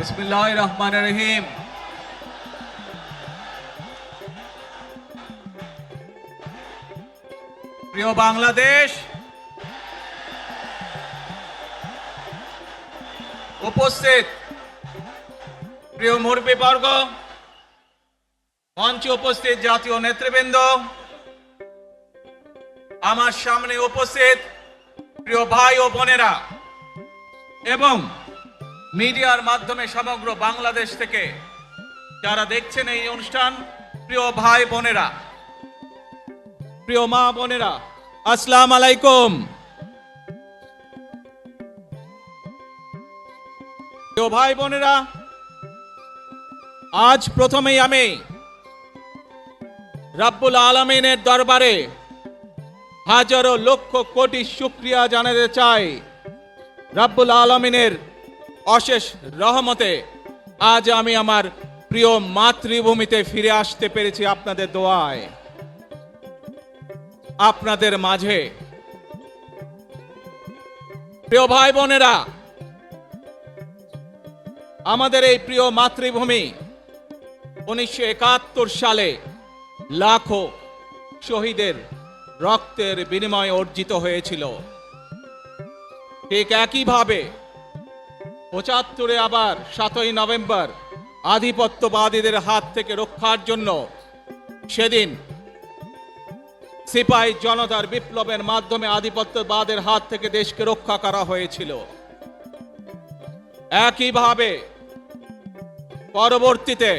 বিসমিল্লাহির রহমানির রহিম। প্রিয় বাংলাদেশ, উপস্থিত প্রিয় মুরব্বীবর্গ, মঞ্চে উপস্থিত জাতীয় নেতৃবৃন্দ, আমার সামনে উপস্থিত প্রিয় ভাই ও বোনেরা এবং মিডিয়ার মাধ্যমে সমগ্র বাংলাদেশ থেকে যারা দেখছেন এই অনুষ্ঠান, প্রিয় ভাই বোনেরা, প্রিয় মা বোনেরা, আসসালামু আলাইকুম। প্রিয় ভাই বোনেরা, আজ প্রথমেই আমি রব্বুল আলামিনের দরবারে হাজারো লক্ষ কোটি শুকরিয়া জানাতে চাই। রব্বুল আলামিনের অশেষ রহমতে আজ আমি আমার প্রিয় মাতৃভূমিতে ফিরে আসতে পেরেছি আপনাদের দোয়ায়, আপনাদের মাঝে। প্রিয় ভাই বোনেরা, আমাদের এই প্রিয় মাতৃভূমি 1971 সালে লাখো শহীদের রক্তের বিনিময়ে অর্জিত হয়েছিল। ঠিক একইভাবে 75-এ আবার 7ই নভেম্বর আধিপত্যবাদীদের হাত থেকে রক্ষার জন্য সেদিন সিপাহী জনতার বিপ্লবের মাধ্যমে আধিপত্যবাদের হাত থেকে দেশকে রক্ষা করা হয়েছিল। একইভাবে পরবর্তীতে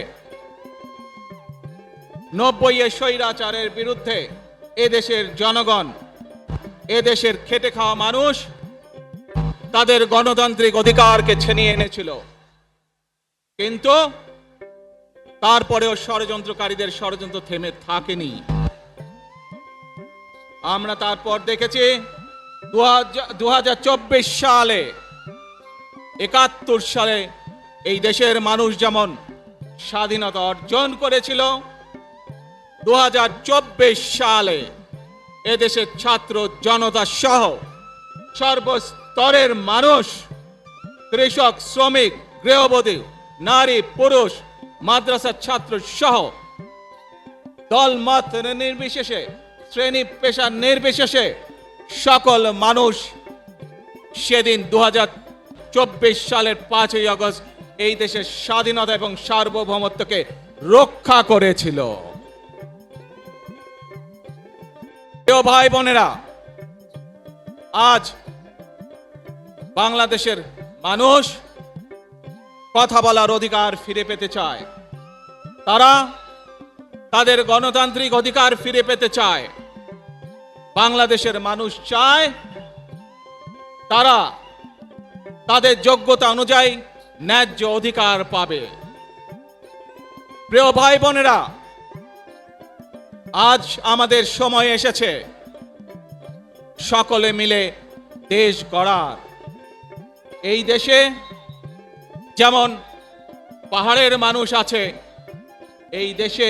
90-এর স্বৈরাচারের বিরুদ্ধে এদেশের জনগণ, এদেশের খেটে খাওয়া মানুষ তাদের গণতান্ত্রিক অধিকারকে ছিনিয়ে এনেছিল। কিন্তু তারপরেও ষড়যন্ত্রকারীদের ষড়যন্ত্র থেমে থাকেনি। আমরা তারপর দেখেছি 2024 সালে, 71 সালে এই দেশের মানুষ যেমন স্বাধীনতা অর্জন করেছিল, 2024 সালে এদেশের ছাত্র জনতা সহ সর্বস্তরের মানুষ, কৃষক, শ্রমিক, গৃহবধূ, নারী, পুরুষ, মাদ্রাসার ছাত্র সহ দলমত নির্বিশেষে, শ্রেণী পেশা নির্বিশেষে সকল মানুষ সেদিন 2024 সালের 5ই আগস্ট এই দেশের স্বাধীনতা এবং সার্বভৌমত্বকে রক্ষা করেছিল। প্রিয় ভাই বোনেরা, আজ বাংলাদেশের মানুষ কথা বলার অধিকার ফিরে পেতে চায়। তারা তাদের গণতান্ত্রিক অধিকার ফিরে পেতে চায়। বাংলাদেশের মানুষ চায় তারা তাদের যোগ্যতা অনুযায়ী ন্যায্য অধিকার পাবে। প্রিয় ভাই বোনেরা, আজ আমাদের সময় এসেছে সকলে মিলে দেশ গড়ার। এই দেশে যেমন পাহাড়ের মানুষ আছে, এই দেশে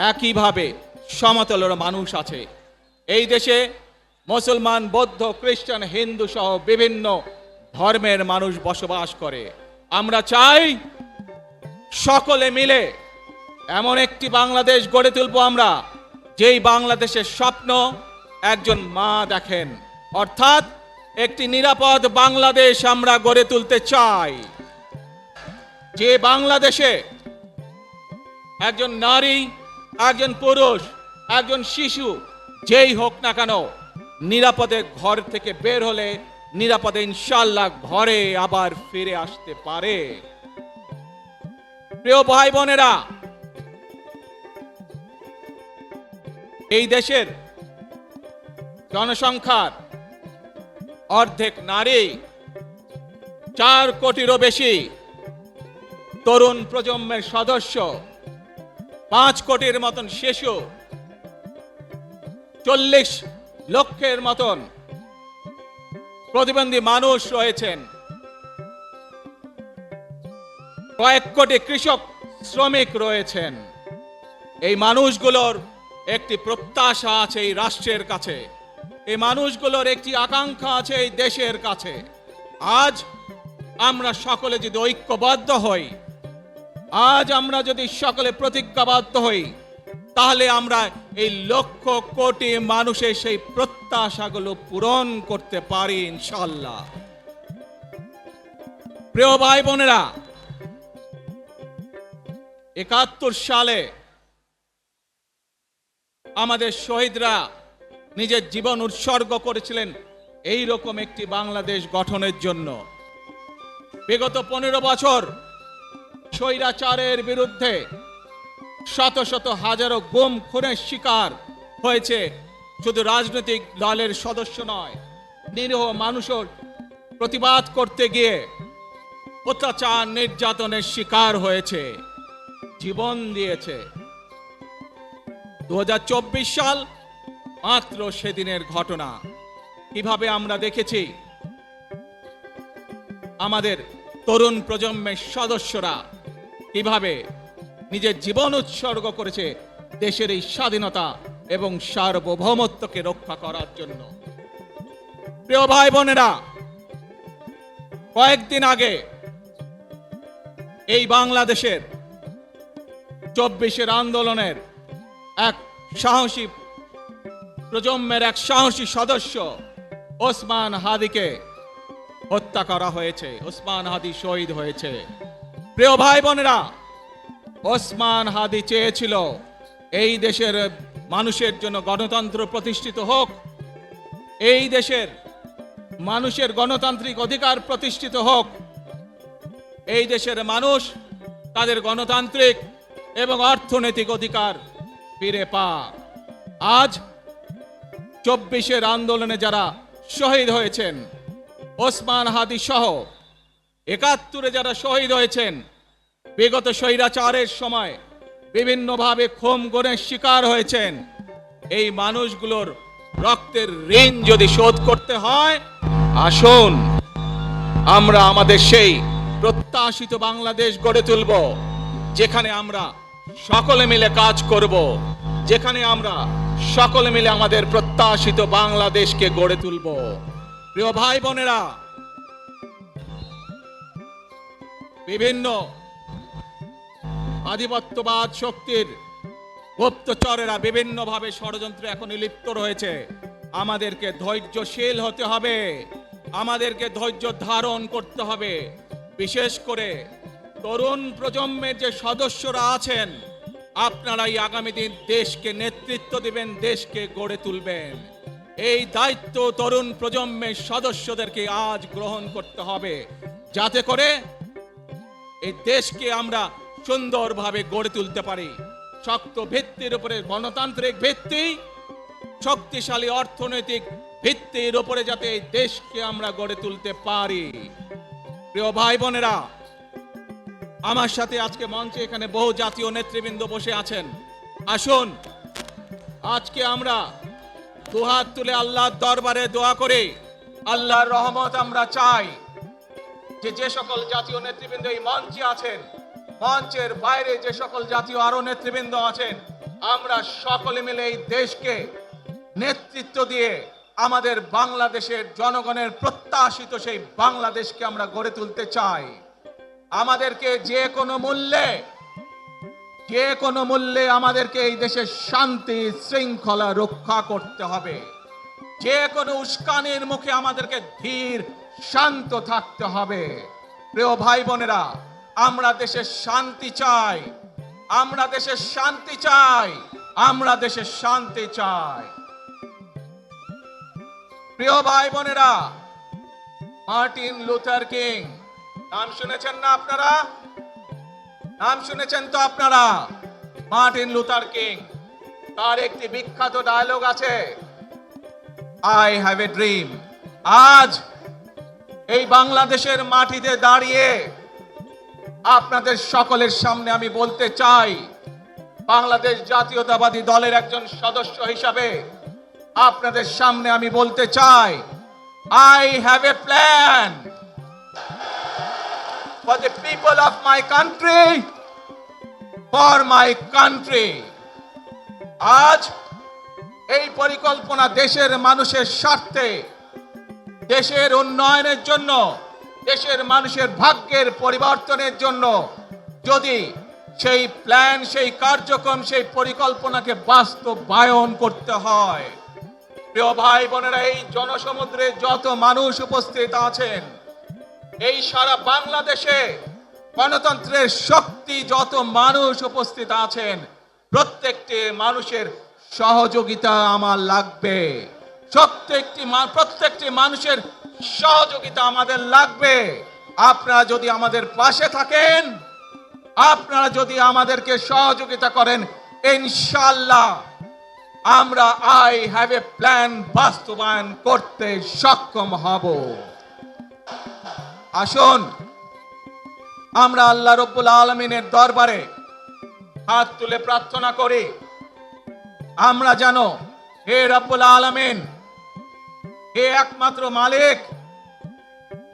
একইভাবে সমতলের মানুষ আছে। এই দেশে মুসলমান, বৌদ্ধ, খ্রিস্টান, হিন্দু সহ বিভিন্ন ধর্মের মানুষ বসবাস করে। আমরা চাই সকলে মিলে এমন একটি বাংলাদেশ গড়ে তুলব আমরা, যেই বাংলাদেশের স্বপ্ন একজন মা দেখেন, অর্থাৎ একটি নিরাপদ বাংলাদেশ আমরা গড়ে তুলতে চাই। যে বাংলাদেশে একজন নারী, একজন পুরুষ, একজন শিশু যেই হোক না কেন নিরাপদে ঘর থেকে বের হলে নিরাপদে ইনশাআল্লাহ ঘরে আবার ফিরে আসতে পারে। প্রিয় ভাই বোনেরা, এই দেশের জনসংখ্যার অর্ধেক নারী, 4 কোটিরও বেশি তরুণ প্রজন্মের সদস্য, 5 কোটির মতন শিশু, 40 লক্ষের মতন প্রতিবন্ধী মানুষ রয়েছেন, কয়েক কোটি কৃষক, শ্রমিক রয়েছেন। এই মানুষগুলোর একটি প্রত্যাশা আছে এই রাষ্ট্রের কাছে, এই মানুষগুলোর একটি আকাঙ্ক্ষা আছে এই দেশের কাছে। আজ আমরা সকলে যদি ঐক্যবদ্ধ হই, আজ আমরা যদি সকলে প্রতিজ্ঞাবদ্ধ হই, তাহলে আমরা এই লক্ষ কোটি মানুষের সেই প্রত্যাশাগুলো পূরণ করতে পারি ইনশাআল্লাহ। প্রিয় ভাই বোনেরা, ৭১ সালে আমাদের শহীদরা নিজের জীবন উৎসর্গ করেছিলেন এই রকম একটি বাংলাদেশ গঠনের জন্য। বিগত 15 বছর স্বৈরাচারের বিরুদ্ধে শত শত হাজারো গুম খুনের শিকার হয়েছে শুধু রাজনৈতিক দলের সদস্য নয়, নিরীহ মানুষের প্রতিবাদ করতে গিয়ে অত্যাচার নির্যাতনের শিকার হয়েছে, জীবন দিয়েছে। 2024 সাল মাত্র সেদিনের ঘটনা। কিভাবে আমরা দেখেছি আমাদের তরুণ প্রজন্মের সদস্যরা কিভাবে নিজের জীবন উৎসর্গ করেছে দেশের এই স্বাধীনতা এবং সার্বভৌমত্বকে রক্ষা করার জন্য। প্রিয় ভাই বোনেরা, কয়েকদিন আগে এই বাংলাদেশের 24 আন্দোলনের এক সাহসী প্রজন্মের এক সাহসী সদস্য ওসমান হাদিকে হত্যা করা হয়েছে। ওসমান হাদি শহীদ হয়েছে। প্রিয় ভাই বোনেরা, ওসমান হাদি চেয়েছিল এই দেশের মানুষের জন্য গণতন্ত্র প্রতিষ্ঠিত হোক, এই দেশের মানুষের গণতান্ত্রিক অধিকার প্রতিষ্ঠিত হোক, এই দেশের মানুষ তাদের গণতান্ত্রিক এবং অর্থনৈতিক অধিকার ফিরে পাক। আজ 24 আন্দোলনে যারা শহীদ হয়েছেন, ওসমান হাদি সহ 71 যারা শহীদ হয়েছেন, বিগত স্বৈরাচারের সময় বিভিন্নভাবে খুন গুমের শিকার হয়েছেন, এই মানুষগুলোর রক্তের ঋণ যদি শোধ করতে হয়, আসুন আমরা আমাদের সেই প্রত্যাশিত বাংলাদেশ গড়ে তুলব, যেখানে আমরা সকলে মিলে কাজ করব, যেখানে আমরা সকলে মিলে আমাদের প্রত্যাশিত বাংলাদেশকে গড়ে তুলব। প্রিয় ভাই বোনেরা, বিভিন্ন আধিপত্যবাদ শক্তির গুপ্তচরেরা বিভিন্নভাবে ষড়যন্ত্রে এখন লিপ্ত রয়েছে। আমাদেরকে ধৈর্যশীল হতে হবে, আমাদেরকে ধৈর্য ধারণ করতে হবে। বিশেষ করে তরুণ প্রজন্মের যে সদস্যরা আছেন, আপনারাই আগামী দিন দেশকে নেতৃত্ব দিবেন, দেশকে গড়ে তুলবেন। এই দায়িত্ব তরুণ প্রজন্মের সদস্যদেরকে আজ গ্রহণ করতে হবে, যাতে করে এই দেশকে আমরা সুন্দরভাবে গড়ে তুলতে পারি। শক্ত ভিত্তির উপরে গণতান্ত্রিক ভিত্তি, শক্তিশালী অর্থনৈতিক ভিত্তির উপরে যাতে এই দেশকে আমরা গড়ে তুলতে পারি। প্রিয় ভাই বোনেরা, আমার সাথে আজকে মঞ্চে এখানে বহু জাতীয় নেতৃবৃন্দ বসে আছেন। আসুন আজকে আমরা দুহাত তুলে আল্লাহর দরবারে দোয়া করে আল্লাহর রহমত আমরা চাই। যে সকল জাতীয় নেতৃবৃন্দ এই মঞ্চে আছেন, মঞ্চের বাইরে যে সকল জাতীয় আরো নেতৃবৃন্দ আছেন, আমরা সকলে মিলে এই দেশকে নেতৃত্ব দিয়ে আমাদের বাংলাদেশের জনগণের প্রত্যাশিত সেই বাংলাদেশকে আমরা গড়ে তুলতে চাই। আমাদেরকে যে কোনো মূল্যে আমাদেরকে এই দেশের শান্তি শৃঙ্খলা রক্ষা করতে হবে। যে কোনো উস্কানির মুখে আমাদেরকে ধীর শান্ত থাকতে হবে। প্রিয় ভাই বোনেরা, আমরা দেশের শান্তি চাই, আমরা দেশের শান্তি চাই, আমরা দেশের শান্তি চাই। প্রিয় ভাই বোনেরা, মার্টিন লুথার কিং নাম শুনেছেন না আপনারা? নাম শুনেছেন তো আপনারা? মার্টিন লুথার কিং, তার একটি বিখ্যাত ডায়লগ আছে, আই হ্যাভ এ ড্রিম। আজ এই বাংলাদেশের মাটিতে দাঁড়িয়ে আপনাদের সকলের সামনে আমি বলতে চাই, বাংলাদেশ জাতীয়তাবাদী দলের একজন সদস্য হিসাবে আপনাদের সামনে আমি বলতে চাই, I have a plan for the people of my country, for my country. আজ এই পরিকল্পনা দেশের মানুষের স্বার্থে, দেশের উন্নয়নের জন্য, দেশের মানুষের ভাগ্যের পরিবর্তনের জন্য যদি সেই প্ল্যান, সেই কার্যক্রম, সেই পরিকল্পনাকে বাস্তবায়ন করতে হয়, প্রিয় ভাই বোনেরা, এই জনসমুদ্রে যত মানুষ উপস্থিত আছেন, এই সারা বাংলাদেশে গণতন্ত্রের শক্তি যত মানুষ উপস্থিত আছেন, প্রত্যেকটি মানুষের সহযোগিতা আমার লাগবে। প্রত্যেকটি মানুষের সহযোগিতা আমাদের লাগবে। আপনারা যদি আমাদের পাশে থাকেন, আপনারা যদি আমাদেরকে সহযোগিতা করেন, ইনশাআল্লাহ আমরা আই হ্যাভ এ প্ল্যান বাস্তবায়ন করতে সক্ষম হব। আসুন আমরা আল্লাহ রাব্বুল আলামিনের দরবারে হাত তুলে প্রার্থনা করি, আমরা জানো হে রাব্বুল আলামিন, হে একমাত্র মালিক,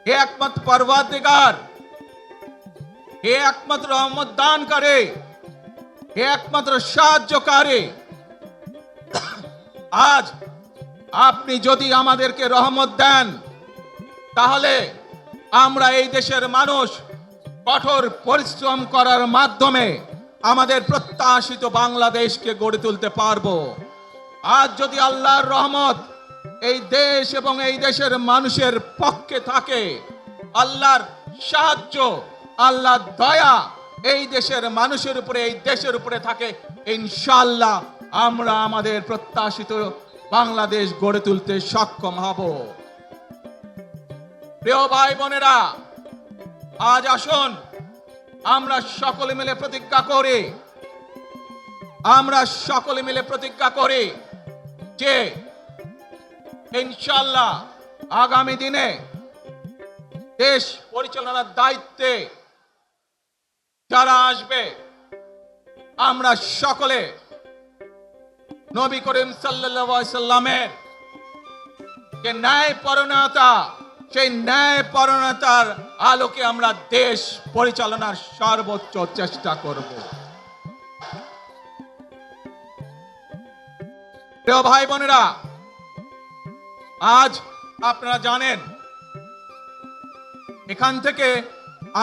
হে একমাত্র পরওয়ারদিগার, হে একমাত্র রহমত দানকারী, হে একমাত্র সাহায্যকারী, আজ আপনি যদি আমাদেরকে রহমত দেন, তাহলে আমরা এই দেশের মানুষ কঠোর পরিশ্রম করার মাধ্যমে আমাদের প্রত্যাশিত বাংলাদেশকে গড়ে তুলতে পারবো। আজ যদি আল্লাহর রহমত এই দেশ এবং এই দেশের মানুষের পক্ষে থাকে, আল্লাহর সাহায্য, আল্লাহর দয়া এই দেশের মানুষের উপরে, এই দেশের উপরে থাকে, ইনশাআল্লাহ আমরা আমাদের প্রত্যাশিত বাংলাদেশ গড়ে তুলতে সক্ষম হব। প্রিয় ভাই বোনেরা, আজ আসুন আমরা সকলে মিলে প্রতিজ্ঞা করি, আমরা সকলে মিলে প্রতিজ্ঞা করি যে ইনশাআল্লাহ আগামী দিনে দেশ পরিচালনার দায়িত্বে যারা আসবে, আমরা সকলে নবী করিম সাল্লাল্লাহু আলাইহি সাল্লামের যে ন্যায়পরায়ণতা, সেই ন্যায়পরায়ণতার আলোকে আমরা দেশ পরিচালনার সর্বোচ্চ চেষ্টা করব। প্রিয় ভাই বোনেরা, আজ আপনারা জানেন এখান থেকে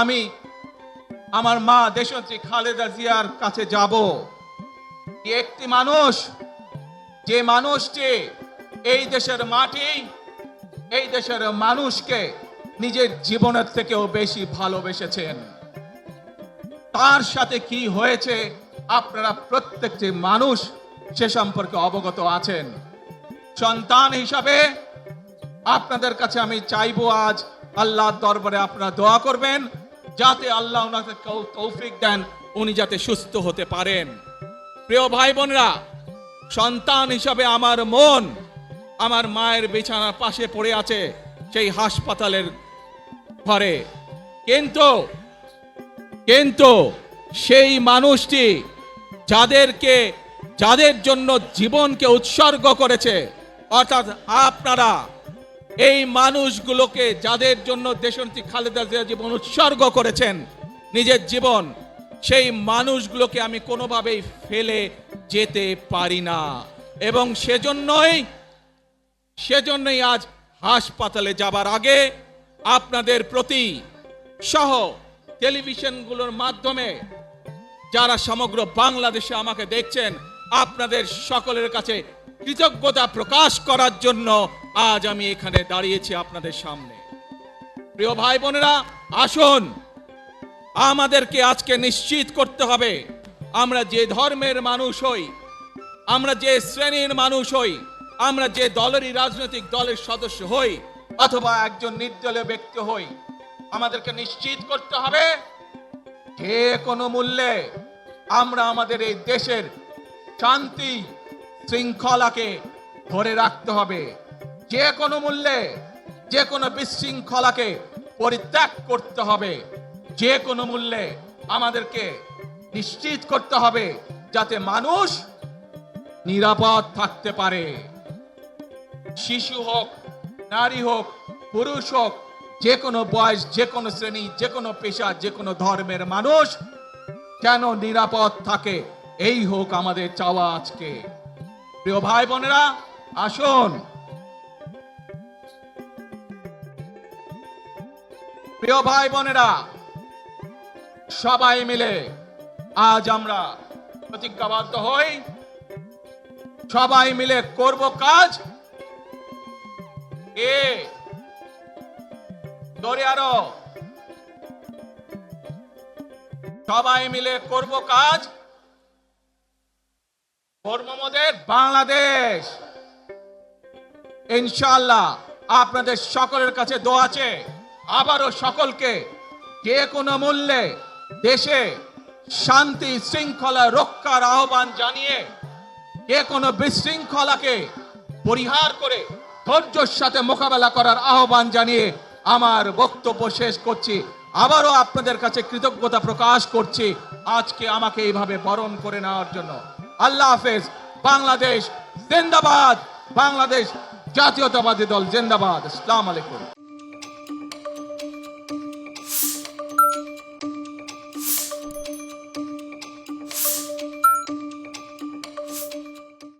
আমি আমার মা দেশনেত্রী খালেদা জিয়ার কাছে যাব। একটি মানুষ, যে মানুষটি এই দেশের মাটি, এই দেশের মানুষকে নিজের জীবনের থেকেও বেশি ভালোবেসেছেন, তার সাথে কি হয়েছে আপনারা প্রত্যেকটি মানুষ সে সম্পর্কে অবগত আছেন। সন্তান হিসাবে আপনাদের কাছে আমি চাইবো, আজ আল্লাহর দরবারে আপনারা দোয়া করবেন যাতে আল্লাহ ওনাকে তৌফিক দেন, উনি যাতে সুস্থ হতে পারেন। প্রিয় ভাই বোনেরা, সন্তান হিসাবে আমার মন আমার মায়ের বিছানার পাশে পড়ে আছে সেই হাসপাতালের ঘরে, কিন্তু সেই মানুষটি যাদের জন্য জীবনকে উৎসর্গ করেছে, অর্থাৎ আপনারা এই মানুষগুলোকে, যাদের জন্য দেশনেত্রী খালেদা জিয়া জীবন উৎসর্গ করেছেন নিজের জীবন, সেই মানুষগুলোকে আমি কোনোভাবেই ফেলে যেতে পারি না। এবং সেজন্যই আজ হাসপাতালে যাবার আগে আপনাদের প্রতি সহ টেলিভিশনগুলোর মাধ্যমে যারা সমগ্র বাংলাদেশে আমাকে দেখছেন, আপনাদের সকলের কাছে কৃতজ্ঞতা প্রকাশ করার জন্য আজ আমি এখানে দাঁড়িয়েছি আপনাদের সামনে। প্রিয় ভাই বোনেরা, আসুন আমাদেরকে আজকে নিশ্চিত করতে হবে, আমরা যে ধর্মের মানুষ হই, আমরা যে শ্রেণীর মানুষ হই, আমরা যে দলেরই রাজনৈতিক দলের সদস্য হই অথবা একজন নির্দলীয় ব্যক্তি হই, আমাদেরকে নিশ্চিত করতে হবে যে কোনো মূল্যে আমরা আমাদের এই দেশের শান্তি শৃঙ্খলাকে ধরে রাখতে হবে। যে কোনো মূল্যে যে কোনো বিশৃঙ্খলাকে পরিত্যাগ করতে হবে। যে কোনো মূল্যে আমাদেরকে নিশ্চিত করতে হবে যাতে মানুষ নিরাপদ থাকতে পারে। শিশু হোক, নারী হোক, পুরুষ হোক, যে কোনো বয়স, যে কোনো শ্রেণী, যে কোনো পেশা, যে কোনো ধর্মের মানুষ যেন নিরাপদ থাকে, এই হোক আমাদের চাওয়া আজকে। প্রিয় ভাই বোনেরা, আসুন প্রিয় ভাই বোনেরা, সবাই মিলে আজ আমরা প্রতিজ্ঞাবদ্ধ হই, সবাই মিলে করব কাজ। দরিয়ারো সবাই মিলে করব কাজ, কর্মমদের বাংলাদেশ। ইনশাআল্লাহ আপনাদের সকলের কাছে দোয়া আছে, আবারও সকলকে যে কোনো মূল্যে দেশে শান্তি শৃঙ্খলা রক্ষার আহ্বান জানিয়ে যে কোনো বিশৃঙ্খলাকে পরিহার করে ধৈর্যের সাথে মোকাবেলা করার আহ্বান জানিয়ে আমার বক্তব্য শেষ করছি। আবারও আপনাদের কাছে কৃতজ্ঞতা প্রকাশ করছি আজকে আমাকে এইভাবে বরণ করে নেওয়ার জন্য। আল্লাহ হাফেজ। বাংলাদেশ জিন্দাবাদ, বাংলাদেশ জাতীয়তাবাদী দল জিন্দাবাদ। আসসালামু আলাইকুম।